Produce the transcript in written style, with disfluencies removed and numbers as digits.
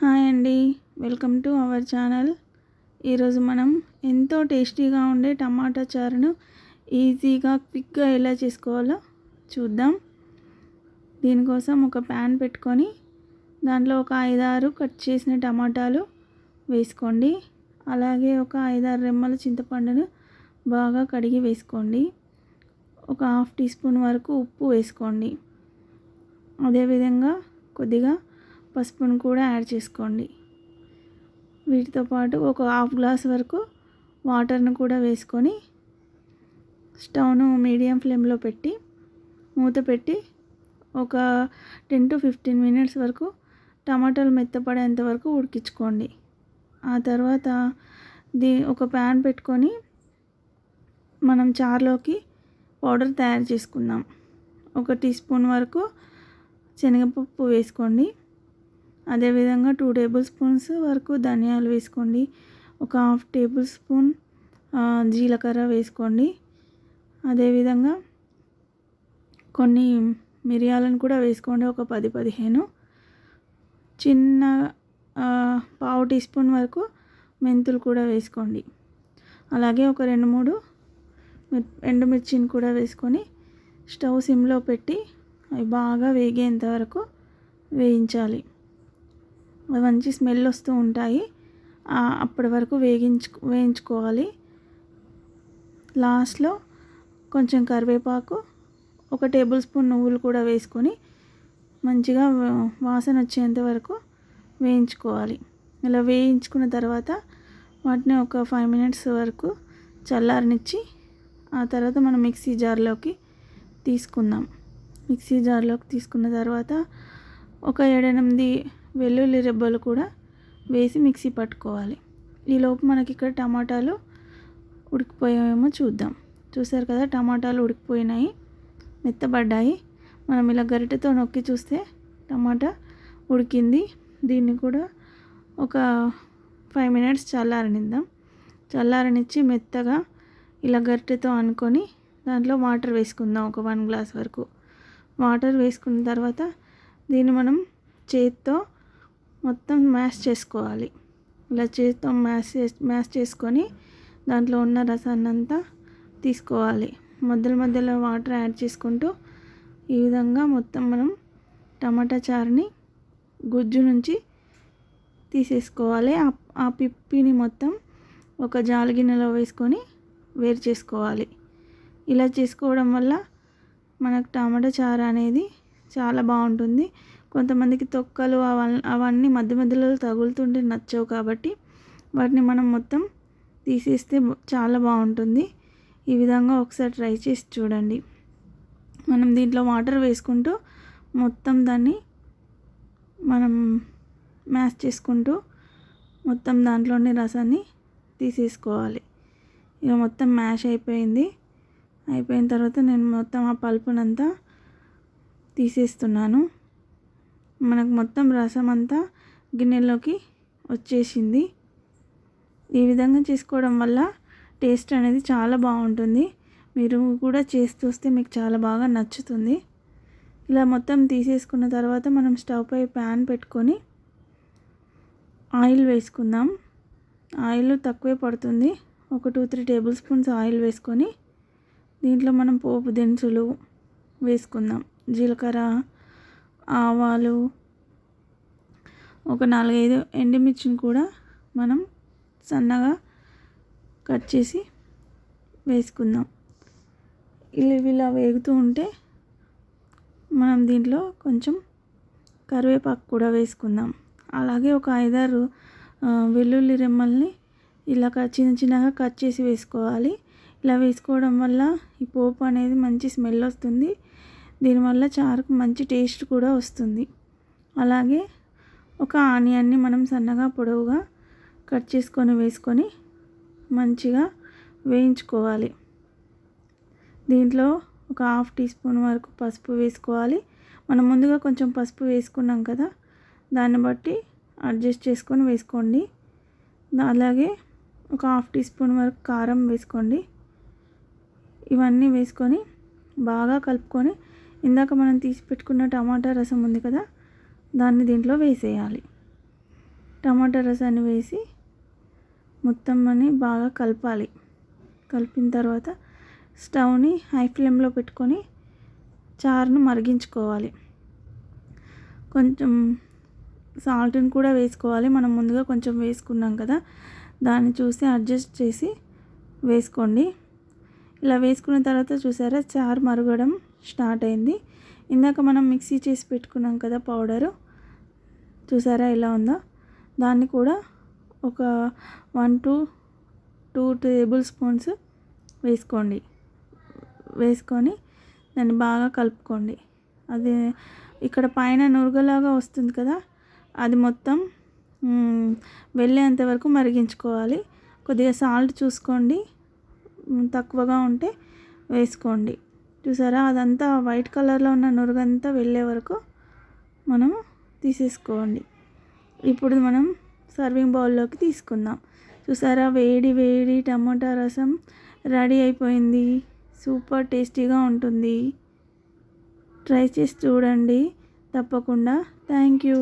Hi అండి, welcome to our channel. ఈరోజు మనం ఎంతో టేస్టీగా ఉండే టమాటా చారును ఈజీగా క్విక్గా ఎలా చేసుకోవాలో చూద్దాం. దీనికోసం ఒక ప్యాన్ పెట్టుకొని దాంట్లో ఒక 5-6 కట్ చేసిన టమాటాలు వేసుకోండి. అలాగే ఒక 5-6 రెమ్మల చింతపండును బాగా కడిగి వేసుకోండి. ఒక హాఫ్ టీ స్పూన్ వరకు ఉప్పు వేసుకోండి. అదేవిధంగా కొద్దిగా పసుపును కూడా యాడ్ చేసుకోండి. వీటితో పాటు ఒక హాఫ్ గ్లాస్ వరకు వాటర్ను కూడా వేసుకొని స్టవ్ను మీడియం ఫ్లేమ్లో పెట్టి మూత పెట్టి ఒక 10 to 15 మినిట్స్ వరకు టమాటాలు మెత్తపడేంత వరకు ఉడికించుకోండి. ఆ తర్వాత ఒక ప్యాన్ పెట్టుకొని మనం చారులోకి పౌడర్ తయారు చేసుకుందాం. ఒక టీ స్పూన్ వరకు శనగపప్పు వేసుకోండి. అదేవిధంగా 2 టేబుల్ స్పూన్స్ వరకు ధనియాలు వేసుకోండి. ఒక హాఫ్ టేబుల్ స్పూన్ జీలకర్ర వేసుకోండి. అదేవిధంగా కొన్ని మిరియాలను కూడా వేసుకోండి, ఒక 10-15. చిన్న పావు టీ స్పూన్ వరకు మెంతులు కూడా వేసుకోండి. అలాగే ఒక 2-3 ఎండుమిర్చిని కూడా వేసుకొని స్టవ్ సిమ్లో పెట్టి అవి బాగా వేగేంత వరకు వేయించాలి. అవి మంచి స్మెల్ వస్తూ ఉంటాయి, అప్పటి వరకు వేయించుకోవాలి. లాస్ట్లో కొంచెం కరివేపాకు, ఒక టేబుల్ స్పూన్ నువ్వులు కూడా వేసుకొని మంచిగా వాసన వచ్చేంత వరకు వేయించుకోవాలి. ఇలా వేయించుకున్న తర్వాత వాటిని ఒక 5 మినిట్స్ వరకు చల్లారనిచ్చి ఆ తర్వాత మనం మిక్సీ జార్లోకి తీసుకుందాం. మిక్సీ జార్లోకి తీసుకున్న తర్వాత ఒక 7-8 వెల్లుల్లి రెబ్బలు కూడా వేసి మిక్సీ పట్టుకోవాలి. ఈలోపు మనకి ఇక్కడ టమాటాలు ఉడికిపోయాయేమో చూద్దాం. చూసారు కదా, టమాటాలు ఉడికిపోయినాయి, మెత్తబడ్డాయి. మనం ఇలా గరిటెతో నొక్కి చూస్తే టమాటా ఉడికింది. దీన్ని కూడా ఒక 5 మినిట్స్ చల్లారనిద్దాం. చల్లారనిచ్చి మెత్తగా ఇలా గరిటెతో అనుకొని దాంట్లో వాటర్ వేసుకుందాం. ఒక 1 గ్లాస్ వరకు వాటర్ వేసుకున్న తర్వాత దీన్ని మనం చేత్తో మొత్తం మ్యాష్ చేసుకోవాలి. ఇలా చేత్తో మ్యాష్ చేసుకొని దాంట్లో ఉన్న రసాన్ని అంతా తీసుకోవాలి. మధ్యలో వాటర్ యాడ్ చేసుకుంటూ ఈ విధంగా మొత్తం మనం టమాటా చారుని గుజ్జు నుంచి తీసేసుకోవాలి. ఆ పిప్పిని మొత్తం ఒక జాలి గిన్నెలో వేసుకొని వేరు చేసుకోవాలి. ఇలా చేసుకోవడం వల్ల మనకు టమాటా చారు అనేది చాలా బాగుంటుంది. కొంతమందికి తొక్కలు అవన్నీ మధ్యలో తగులుతుంటే నచ్చవు, కాబట్టి వాటిని మనం మొత్తం తీసేస్తే చాలా బాగుంటుంది. ఈ విధంగా ఒకసారి ట్రై చేసి చూడండి. మనం దీంట్లో వాటర్ వేసుకుంటూ మొత్తం దాన్ని మనం మ్యాష్ చేసుకుంటూ మొత్తం దాంట్లోని రసాన్ని తీసేసుకోవాలి. ఇక మొత్తం మ్యాష్ అయిపోయిన తర్వాత నేను మొత్తం ఆ పల్పునంతా తీసేస్తున్నాను. మనకు మొత్తం రసం అంతా గిన్నెలోకి వచ్చేసింది. ఈ విధంగా చేసుకోవడం వల్ల టేస్ట్ అనేది చాలా బాగుంటుంది. మీరు కూడా చేసి చూస్తే మీకు చాలా బాగా నచ్చుతుంది. ఇలా మొత్తం తీసేసుకున్న తర్వాత మనం స్టవ్ పై ప్యాన్ పెట్టుకొని ఆయిల్ వేసుకుందాం. ఆయిల్ తక్కువే పడుతుంది. ఒక 2-3 టేబుల్ స్పూన్స్ ఆయిల్ వేసుకొని దీంట్లో మనం పోపు దినుసులు వేసుకుందాం. జీలకర్ర, ఆవాలు, ఒక 4-5 ఎండుమిర్చిని కూడా మనం సన్నగా కట్ చేసి వేసుకుందాం. ఇలా వేగుతూ ఉంటే మనం దీంట్లో కొంచెం కరివేపాకు కూడా వేసుకుందాం. అలాగే ఒక 5-6 వెల్లుల్లి రెమ్మల్ని ఇలా చిన్నగా కట్ చేసి వేసుకోవాలి. ఇలా వేసుకోవడం వల్ల ఈ పోపు అనేది మంచి స్మెల్ వస్తుంది. దీనివల్ల చారుకు మంచి టేస్ట్ కూడా వస్తుంది. అలాగే ఒక ఆనియన్ని మనం సన్నగా పొడవుగా కట్ చేసుకొని వేసుకొని మంచిగా వేయించుకోవాలి. దీంట్లో ఒక హాఫ్ టీ స్పూన్ వరకు పసుపు వేసుకోవాలి. మనం ముందుగా కొంచెం పసుపు వేసుకున్నాం కదా, దాన్ని బట్టి అడ్జస్ట్ చేసుకొని వేసుకోండి. అలాగే ఒక హాఫ్ టీ స్పూన్ వరకు కారం వేసుకోండి. ఇవన్నీ వేసుకొని బాగా కలుపుకొని ఇందాక మనం తీసి పెట్టుకున్న టమాటా రసం ఉంది కదా, దాన్ని దీంట్లో వేసేయాలి. టమాటా రసాన్ని వేసి మొత్తం అని బాగా కలపాలి. కలిపిన తర్వాత స్టవ్ని హై ఫ్లేమ్లో పెట్టుకొని చారును మరిగించుకోవాలి. కొంచెం సాల్ట్ని కూడా వేసుకోవాలి. మనం ముందుగా కొంచెం వేసుకున్నాం కదా, దాన్ని చూసి అడ్జస్ట్ చేసి వేసుకోండి. ఇలా వేసుకున్న తర్వాత చూసారా చారు మరగడం స్టార్ట్ అయింది. ఇందాక మనం మిక్సీ చేసి పెట్టుకున్నాం కదా పౌడరు, చూసారా ఎలా ఉందో. దాన్ని కూడా ఒక 1 to 2 టేబుల్ స్పూన్స్ వేసుకోండి. వేసుకొని దాన్ని బాగా కలుపుకోండి. అది ఇక్కడ పైన నురగలాగా వస్తుంది కదా, అది మొత్తం వెళ్ళేంత వరకు మరిగించుకోవాలి. కొద్దిగా సాల్ట్ చూసుకోండి, తక్కువగా ఉంటే వేసుకోండి. చూసారా అదంతా వైట్ కలర్లో ఉన్న నురుగంతా వెళ్ళే వరకు మనం తీసేసుకోండి. ఇప్పుడు మనం సర్వింగ్ బౌల్లోకి తీసుకుందాం. చూసారా వేడి వేడి టమాటా రసం రెడీ అయిపోయింది. సూపర్ టేస్టీగా ఉంటుంది. ట్రై చేసి చూడండి తప్పకుండా. Thank you.